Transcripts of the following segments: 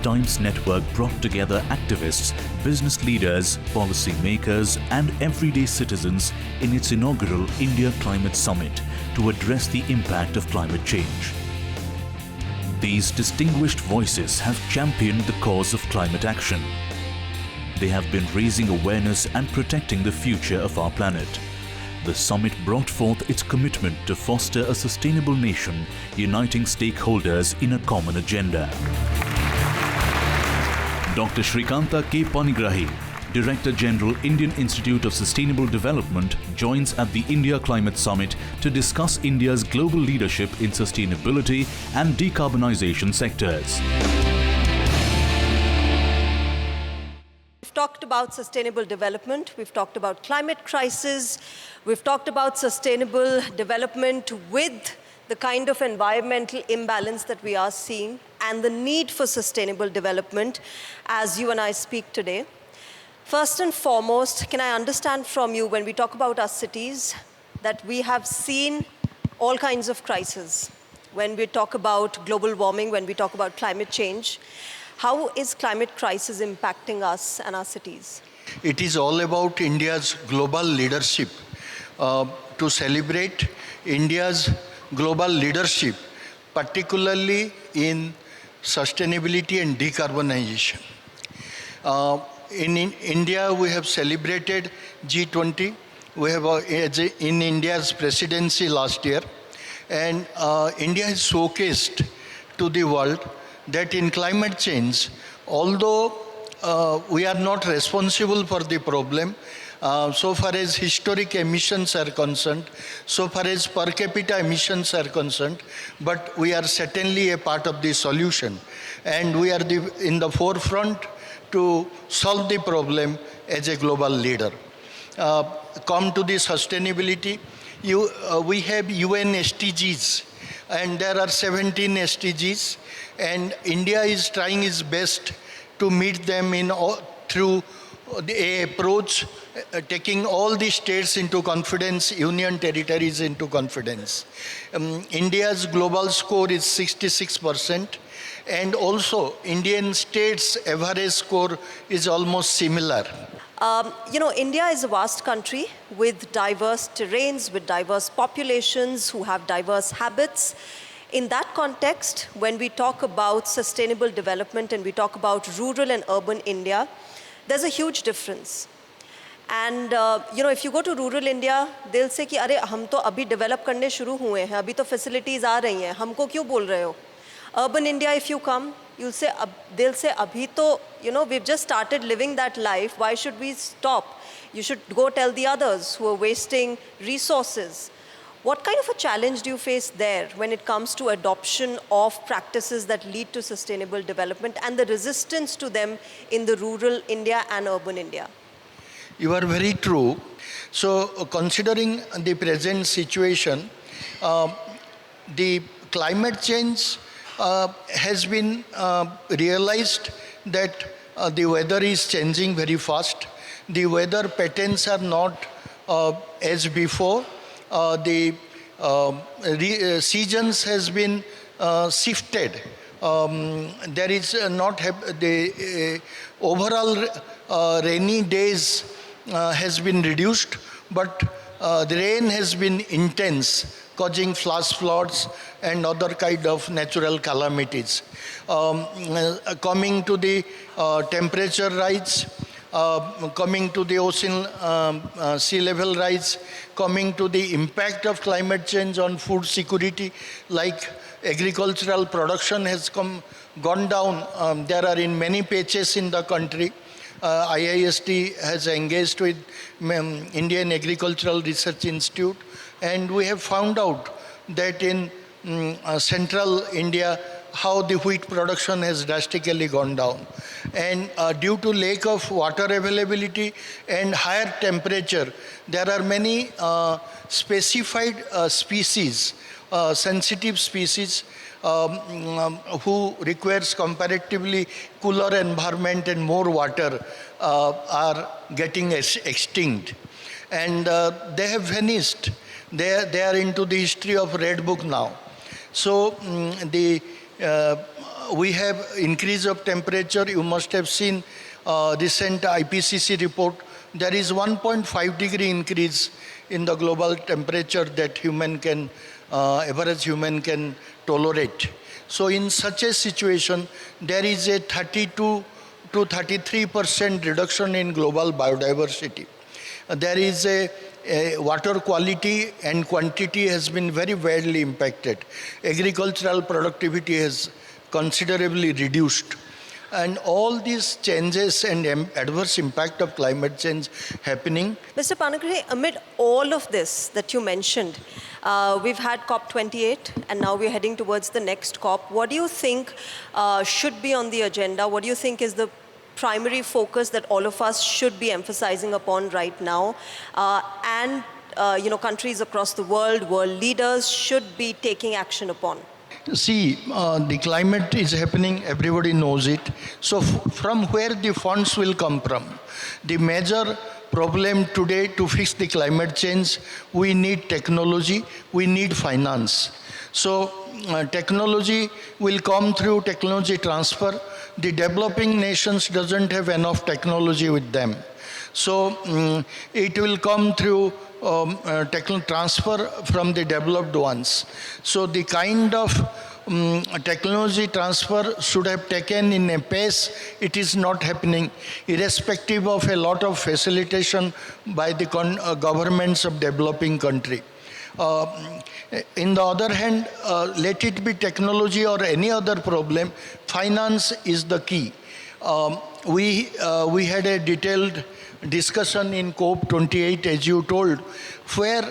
Times network brought together activists, business leaders, policy makers and everyday citizens in its inaugural India Climate Summit to address the impact of climate change. These distinguished voices have championed the cause of climate action. They have been raising awareness and protecting the future of our planet. The summit brought forth its commitment to foster a sustainable nation, uniting stakeholders in a common agenda. Dr. Srikanta K. Panigrahi, Director General, Indian Institute of Sustainable Development, joins at the India Climate Summit to discuss India's global leadership in sustainability and decarbonization sectors. We've talked about sustainable development, we've talked about climate crisis, we've talked about sustainable development with the kind of environmental imbalance that we are seeing and the need for sustainable development as you and I speak today. First and foremost, can I understand from you when we talk about our cities that we have seen all kinds of crises? When we talk about global warming, when we talk about climate change, how is climate crisis impacting us and our cities? It is all about India's global leadership. To celebrate India's global leadership, particularly in sustainability and decarbonization. In India, we have celebrated G20. We have in India's presidency last year, and India has showcased to the world that in climate change, although we are not responsible for the problem, so far as historic emissions are concerned, so far as per capita emissions are concerned, but we are certainly a part of the solution. And we are in the forefront to solve the problem as a global leader. Come to the sustainability, we have UN SDGs, and there are 17 SDGs, and India is trying its best to meet them through the approach taking all the states into confidence, union territories into confidence. India's global score is 66%, and also Indian states' average score is almost similar. India is a vast country with diverse terrains, with diverse populations who have diverse habits. In that context, when we talk about sustainable development and we talk about rural and urban India, there's a huge difference. And if you go to rural India, they'll say कि अरे हम तो अभी develop करने शुरू हुए हैं, अभी तो facilities आ रही हैं, हमको क्यों बोल रहे हो? Urban India, if you come, they'll say abhi to, we've just started living that life, why should we stop? You should go tell the others who are wasting resources. What kind of a challenge do you face there when it comes to adoption of practices that lead to sustainable development and the resistance to them in the rural India and urban India? You are very true. So considering the present situation, the climate change has been realized that the weather is changing very fast. The weather patterns are not as before. The seasons has been shifted. There is not the overall rainy days has been reduced, but the rain has been intense, causing flash floods and other kind of natural calamities. Coming to the temperature rise, coming to the ocean sea level rise, coming to the impact of climate change on food security, like agricultural production has gone down. There are in many patches in the country. IISD has engaged with Indian Agricultural Research Institute, and we have found out that in central India, how the wheat production has drastically gone down. And due to lack of water availability and higher temperature, there are many specified species, sensitive species, who requires comparatively cooler environment and more water are getting extinct. And they have vanished. They are into the history of Red Book now. So the we have increase of temperature. You must have seen recent IPCC report. There is 1.5 degree increase in the global temperature that average human can tolerate. So in such a situation, there is a 32 to 33% reduction in global biodiversity. There is a water quality and quantity has been very badly impacted. Agricultural productivity has considerably reduced. And all these changes and adverse impact of climate change happening. Mr. Panigrahi, amid all of this that you mentioned, we've had COP28 and now we're heading towards the next COP. What do you think should be on the agenda? What do you think is the primary focus that all of us should be emphasizing upon right now? Countries across the world leaders should be taking action upon? See, the climate is happening, everybody knows it. So from where the funds will come from? The major problem today to fix the climate change, we need technology, we need finance. So technology will come through technology transfer. The developing nations doesn't have enough technology with them. So it will come through transfer from the developed ones. So the kind of technology transfer should have taken in a pace. It is not happening, irrespective of a lot of facilitation by the governments of developing country. In the other hand, let it be technology or any other problem, finance is the key. We had a detailed discussion in COP28, as you told, where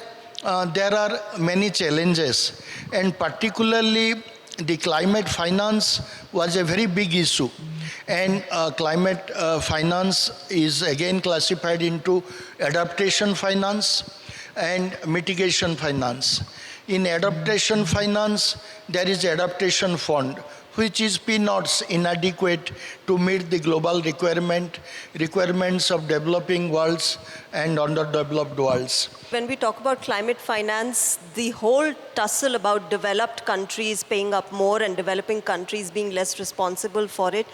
there are many challenges, and particularly the climate finance was a very big issue. And climate finance is again classified into adaptation finance and mitigation finance. In adaptation finance, there is adaptation fund, which is peanuts, inadequate to meet the global requirements of developing worlds and underdeveloped worlds. When we talk about climate finance, the whole tussle about developed countries paying up more and developing countries being less responsible for it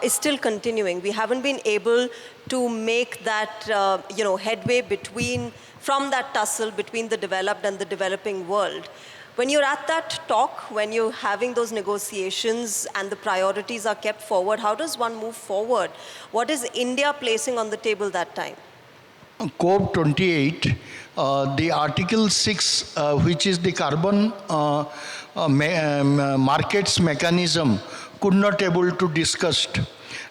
is still continuing. We haven't been able to make that headway from that tussle between the developed and the developing world. When you're at that talk, when you're having those negotiations and the priorities are kept forward, how does one move forward? What is India placing on the table that time? COP28, the Article 6, which is the carbon markets mechanism, could not able to discuss.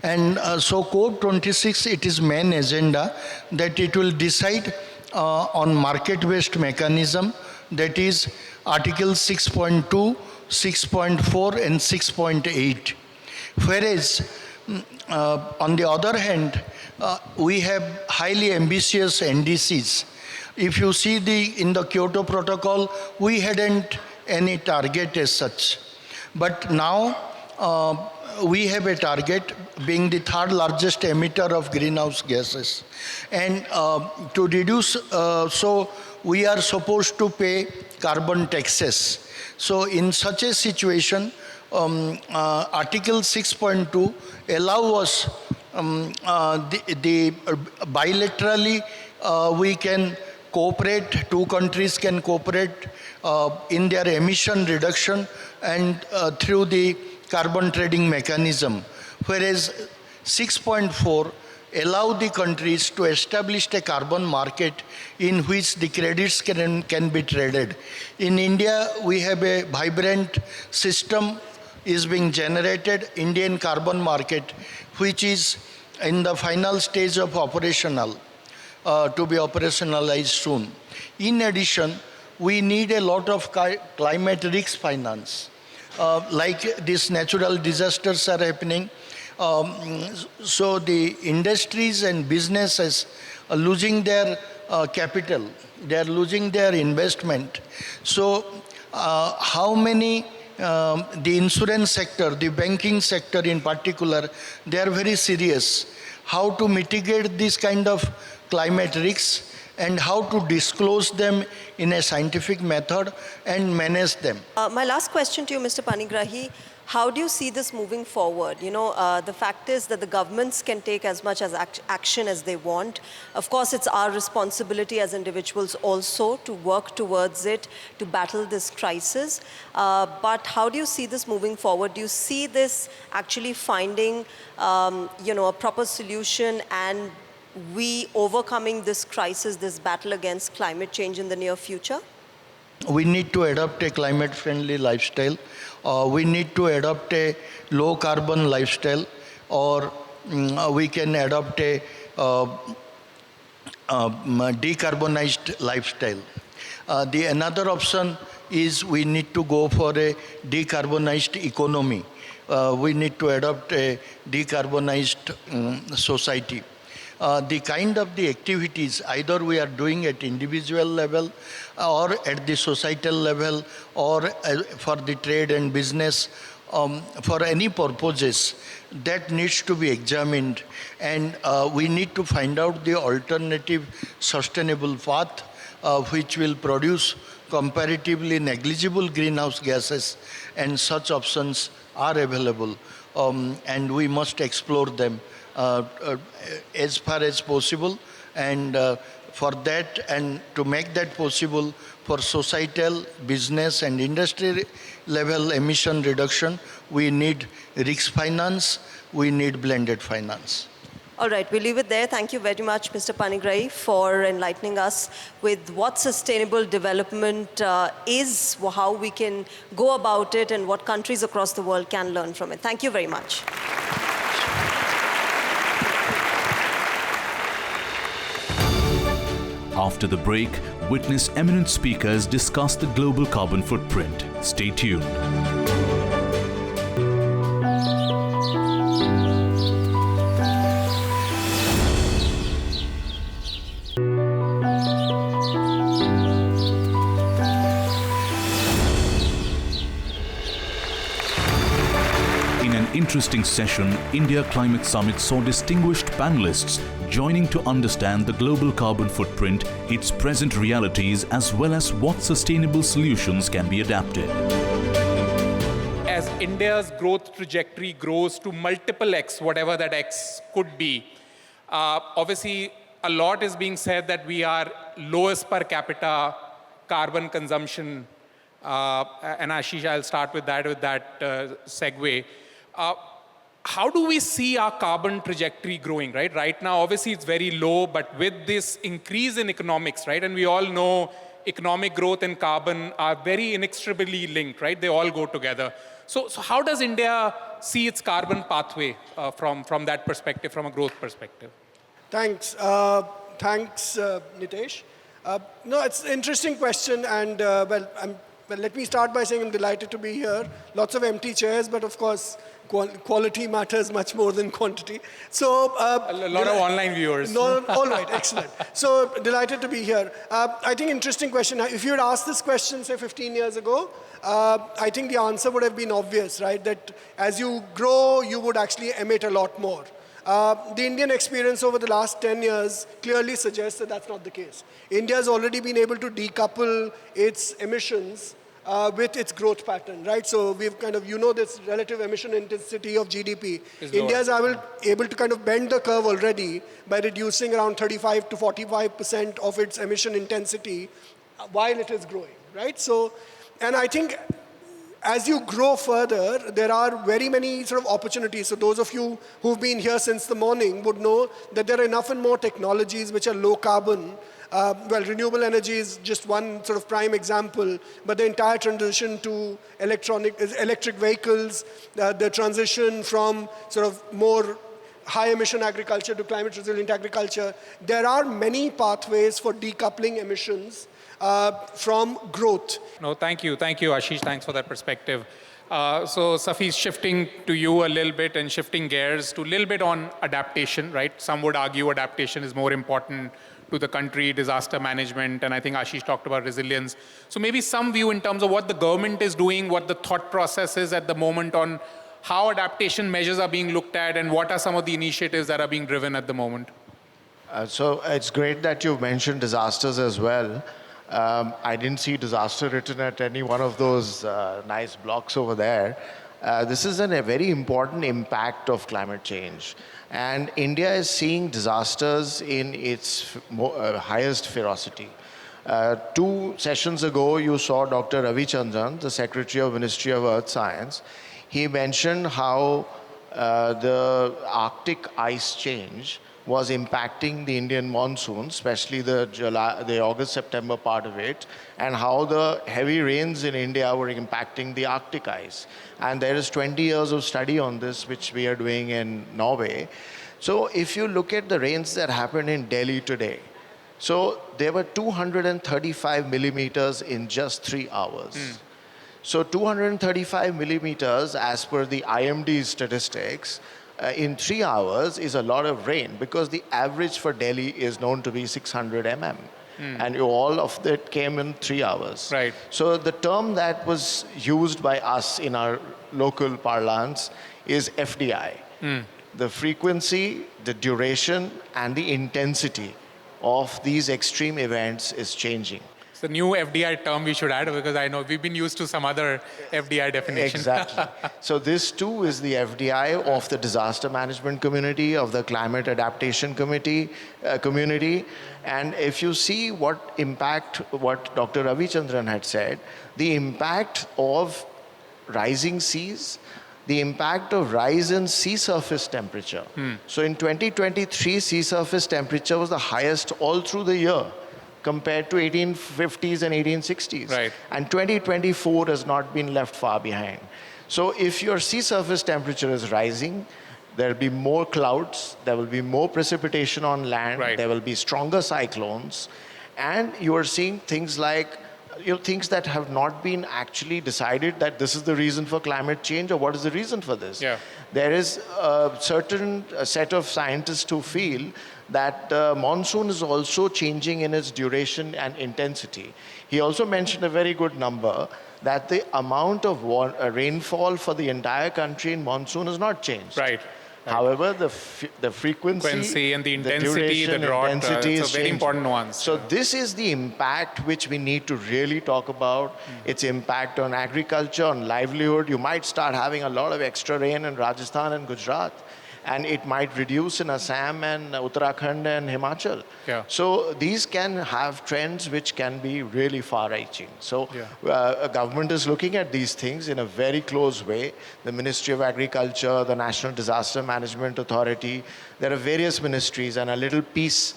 And so COP26, it is main agenda that it will decide on market-based mechanism, that is Article 6.2, 6.4 and 6.8. Whereas on the other hand, we have highly ambitious NDCs. If you see in the Kyoto Protocol, we hadn't any target as such. But now we have a target being the third largest emitter of greenhouse gases. And to reduce, so we are supposed to pay carbon taxes. So in such a situation, Article 6.2 allow us bilaterally we can cooperate, two countries can cooperate in their emission reduction and through the carbon trading mechanism. Whereas 6.4 allow the countries to establish a carbon market in which the credits can be traded. In India, we have a vibrant system is being generated, Indian carbon market, which is in the final stage of operational, to be operationalized soon. In addition, we need a lot of climate risk finance. Like these natural disasters are happening, so the industries and businesses are losing their capital, they are losing their investment. So how many, the insurance sector, the banking sector in particular, they are very serious. How to mitigate this kind of climate risks and how to disclose them in a scientific method and manage them. My last question to you, Mr. Panigrahi, how do you see this moving forward? The fact is that the governments can take as much as action as they want. Of course, it's our responsibility as individuals also to work towards it, to battle this crisis. But how do you see this moving forward? Do you see this actually finding, a proper solution and we overcoming this crisis, this battle against climate change in the near future? We need to adopt a climate-friendly lifestyle. We need to adopt a low-carbon lifestyle, or we can adopt a decarbonized lifestyle. Another option is we need to go for a decarbonized economy. We need to adopt a decarbonized society. The kind of the activities either we are doing at individual level or at the societal level or for the trade and business, for any purposes, that needs to be examined, and we need to find out the alternative sustainable path which will produce comparatively negligible greenhouse gases, and such options are available, and we must explore them as far as possible, and for that and to make that possible for societal, business and industry level emission reduction, we need risk finance, we need blended finance. All right, we'll leave it there. Thank you very much, Mr. Panigrahi, for enlightening us with what sustainable development is, how we can go about it, and what countries across the world can learn from it. Thank you very much. After the break, witness eminent speakers discuss the global carbon footprint. Stay tuned. In an interesting session, India Climate Summit saw distinguished panelists joining to understand the global carbon footprint, its present realities, as well as what sustainable solutions can be adapted. As India's growth trajectory grows to multiple X, whatever that X could be, obviously a lot is being said that we are lowest per capita carbon consumption. And Ashish, I'll start with that segue. How do we see our carbon trajectory growing, right? Right now, obviously, it's very low, but with this increase in economics, right? And we all know economic growth and carbon are very inextricably linked, right? They all go together. So how does India see its carbon pathway from that perspective, from a growth perspective? Thanks. Thanks, Nitesh. No, it's an interesting question, and let me start by saying I'm delighted to be here. Lots of empty chairs, but of course, quality matters much more than quantity. So a lot of online viewers. No, all right, excellent. So delighted to be here. I think interesting question. If you had asked this question, say 15 years ago, I think the answer would have been obvious, right? That as you grow, you would actually emit a lot more. The Indian experience over the last 10 years clearly suggests that that's not the case. India has already been able to decouple its emissions with its growth pattern, right? So we've kind of, this relative emission intensity of GDP. India is able to kind of bend the curve already by reducing around 35 to 45% of its emission intensity while it is growing, right? So, and I think as you grow further, there are very many sort of opportunities. So those of you who've been here since the morning would know that there are enough and more technologies which are low carbon. Renewable energy is just one sort of prime example, but the entire transition to electric vehicles, the transition from sort of more high emission agriculture to climate resilient agriculture, there are many pathways for decoupling emissions from growth. No, thank you, Ashish. Thanks for that perspective. So Safi, shifting to you a little bit and shifting gears to a little bit on adaptation, right? Some would argue adaptation is more important to the country, disaster management, and I think Ashish talked about resilience. So maybe some view in terms of what the government is doing, what the thought process is at the moment on how adaptation measures are being looked at, and what are some of the initiatives that are being driven at the moment? So it's great that you've mentioned disasters as well. I didn't see disaster written at any one of those nice blocks over there. This is a very important impact of climate change. And India is seeing disasters in its highest ferocity. 2 sessions ago, you saw Dr. Ravi Chandran, the Secretary of Ministry of Earth Science. He mentioned how the Arctic ice change was impacting the Indian monsoon, especially the August-September part of it, and how the heavy rains in India were impacting the Arctic ice. And there is 20 years of study on this, which we are doing in Norway. So if you look at the rains that happened in Delhi today, so there were 235 millimeters in just 3 hours. So 235 millimeters, as per the IMD statistics, in 3 hours is a lot of rain, because the average for Delhi is known to be 600 mm. And all of that came in 3 hours. Right. So the term that was used by us in our local parlance is FDI. The frequency, the duration, and the intensity of these extreme events is changing. It's the new FDI term we should add, because I know we've been used to some other FDI definition. Exactly. So this too is the FDI of the disaster management community, of the climate adaptation community. And if you see what Dr. Ravi Chandran had said, the impact of rising seas, the impact of rise in sea surface temperature. So in 2023, sea surface temperature was the highest all through the year, compared to 1850s and 1860s. Right. And 2024 has not been left far behind. So if your sea surface temperature is rising, there will be more clouds, there will be more precipitation on land, Right. there will be stronger cyclones, and you are seeing things like things that have not been actually decided that this is the reason for climate change, or what is the reason for this. Yeah. There is a certain set of scientists who feel that monsoon is also changing in its duration and intensity. He also mentioned a very good number, that the amount of rainfall for the entire country in monsoon has not changed. Right. However, the frequency and the intensity, duration, the drought, intensity it's is a very changing. important nuance. So this is the impact which we need to really talk about. Its impact on agriculture, on livelihood. You might start having a lot of extra rain in Rajasthan and Gujarat, and it might reduce in Assam and Uttarakhand and Himachal. Yeah. So these can have trends which can be really far-reaching. So a government is looking at these things in a very close way. The Ministry of Agriculture, the National Disaster Management Authority, there are various ministries, and a little piece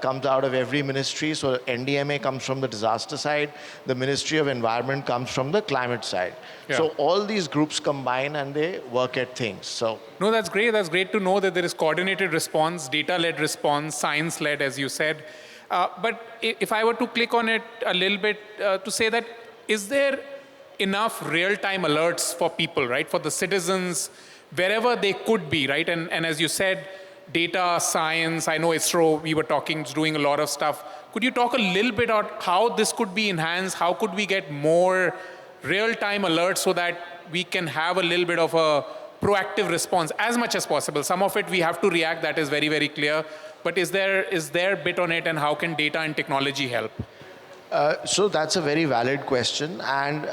comes out of every ministry. So NDMA comes from the disaster side, the Ministry of Environment comes from the climate side. Yeah. So all these groups combine and they work at things. So No, that's great. That's great to know that there is coordinated response, data-led response, science-led, as you said. But if I were to click on it a little bit to say that, is there enough real-time alerts for people, right? For the citizens, wherever they could be, right? And as you said, data, science, I know ISRO, we were talking, is doing a lot of stuff. Could you talk a little bit about how this could be enhanced? How could we get more real-time alerts so that we can have a little bit of a proactive response as much as possible? Some of it we have to react, that is very, very clear. But is there a bit on it, and how can data and technology help? So that's a very valid question, and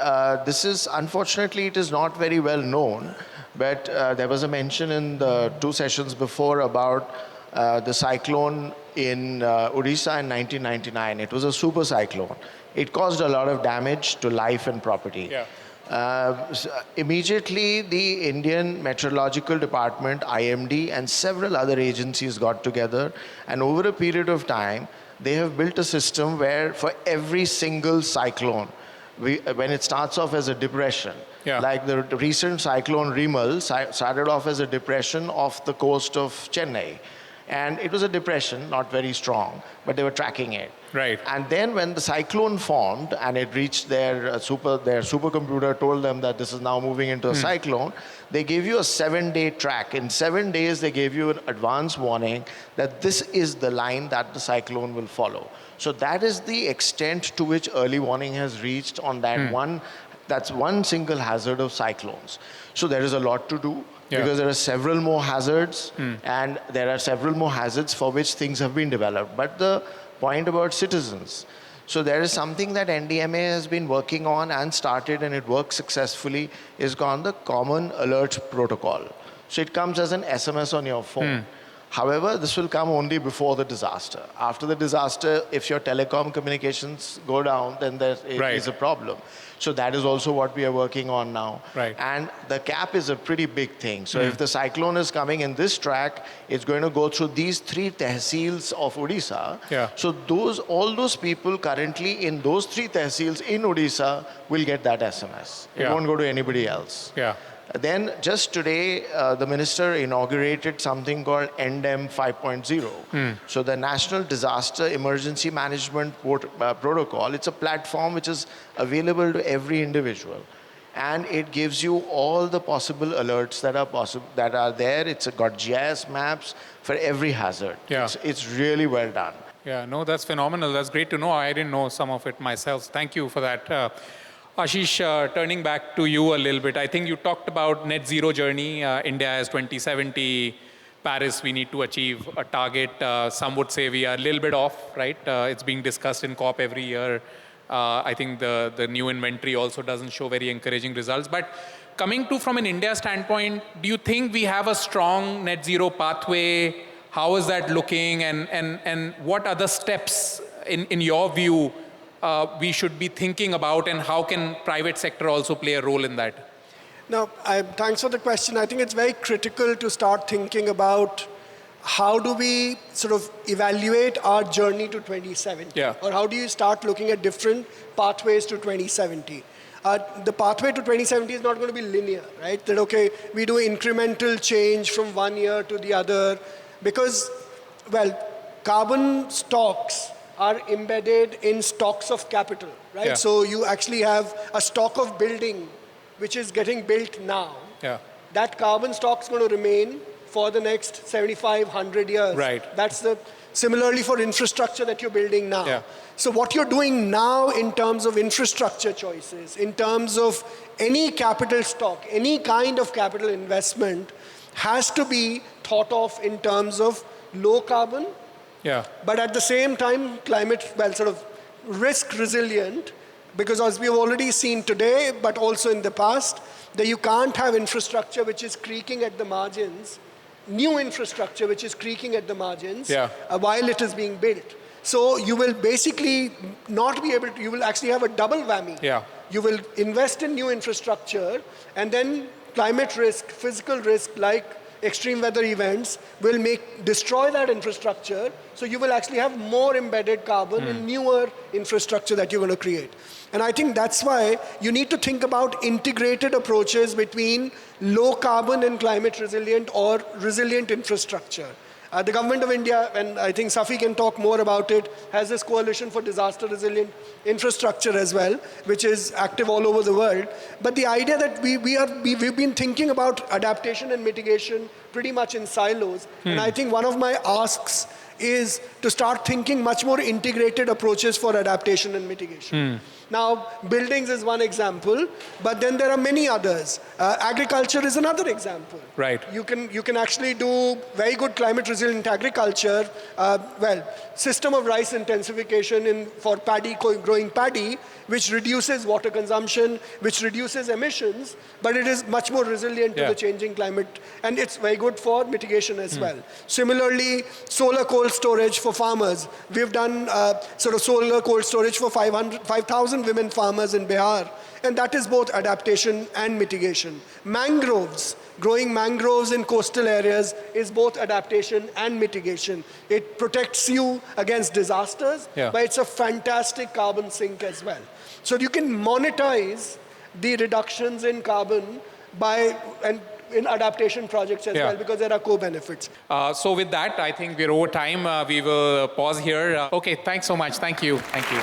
this is, unfortunately, it is not very well known, but there was a mention in the 2 sessions before about the cyclone in Odisha in 1999. It was a super cyclone. It caused a lot of damage to life and property. Yeah. Immediately, the Indian Meteorological Department, IMD, and several other agencies got together, and over a period of time, they have built a system where for every single cyclone, when it starts off as a depression, like the recent cyclone Rimal started off as a depression off the coast of Chennai. And it was a depression, not very strong, but they were tracking it. Right. And then when the cyclone formed and it reached their supercomputer told them that this is now moving into a cyclone, they gave you a 7-day track. In 7 days, they gave you an advance warning that this is the line that the cyclone will follow. So that is the extent to which early warning has reached on that one That's one single hazard of cyclones. So there is a lot to do. Yeah. Because there are several more hazards, and there are several more hazards for which things have been developed. But the point about citizens, so there is something that NDMA has been working on and started, and it works successfully, is called the Common Alert Protocol. So it comes as an SMS on your phone. However, this will come only before the disaster. After the disaster, if your telecom communications go down, then there is a problem. So that is also what we are working on now. Right. And the cap is a pretty big thing. So if the cyclone is coming in this track, it's going to go through these 3 tehsils of Odisha. Yeah. So all those people currently in those 3 tehsils in Odisha will get that SMS. It won't go to anybody else. Yeah. Then just today, the minister inaugurated something called NDMA 5.0. So the National Disaster Emergency Management Protocol, it's a platform which is available to every individual. And it gives you all the possible alerts that are there. It's got GIS maps for every hazard. Yeah. It's really well done. Yeah, no, that's phenomenal. That's great to know. I didn't know some of it myself. Thank you for that. Ashish, turning back to you a little bit, I think you talked about net zero journey. India has 2070. Paris, we need to achieve a target. Some would say we are a little bit off, right? It's being discussed in COP every year. I think the new inventory also doesn't show very encouraging results. But coming to from an India standpoint, do you think we have a strong net zero pathway? How is that looking? And what other steps, in your view, we should be thinking about, and how can private sector also play a role in that? Now, thanks for the question. I think it's very critical to start thinking about how do we sort of evaluate our journey to 2070? Yeah. Or how do you start looking at different pathways to 2070? The pathway to 2070 is not going to be linear, right? That, okay, we do incremental change from one year to the other because, well, carbon stocks are embedded in stocks of capital, right? Yeah. So you actually have a stock of building which is getting built now. Yeah. That carbon stock is going to remain for the next 75, 100 years. Right. That's similarly for infrastructure that you're building now. Yeah. So what you're doing now in terms of infrastructure choices, in terms of any capital stock, any kind of capital investment has to be thought of in terms of low carbon, but at the same time, climate, well, sort of risk resilient, because as we've already seen today, but also in the past, that you can't have infrastructure which is creaking at the margins, new infrastructure which is creaking at the margins while it is being built. So you will basically not be able to, you will actually have a double whammy. You will invest in new infrastructure, and then climate risk, physical risk like extreme weather events will destroy that infrastructure. So you will actually have more embedded carbon in newer infrastructure that you're going to create. And I think that's why you need to think about integrated approaches between low carbon and climate resilient or resilient infrastructure. The government of India, and I think Safi can talk more about it, has this coalition for disaster resilient infrastructure as well, which is active all over the world. But the idea that we've been thinking about adaptation and mitigation pretty much in silos. And I think one of my asks is to start thinking much more integrated approaches for adaptation and mitigation. Now, buildings is one example, but then there are many others. Agriculture is another example. Right. You can actually do very good climate resilient agriculture. System of rice intensification for paddy, growing paddy, which reduces water consumption, which reduces emissions, but it is much more resilient to the changing climate, and it's very good for mitigation as well. Similarly, solar cold storage for farmers. We've done sort of solar cold storage for 5,000 women farmers in Bihar, and that is both adaptation and mitigation. Mangroves, growing mangroves in coastal areas is both adaptation and mitigation. It protects you against disasters, but it's a fantastic carbon sink as well. So you can monetize the reductions in carbon in adaptation projects as well, because there are co-benefits. So with that, I think we're over time. We will pause here. Okay, thanks so much. Thank you. Thank you.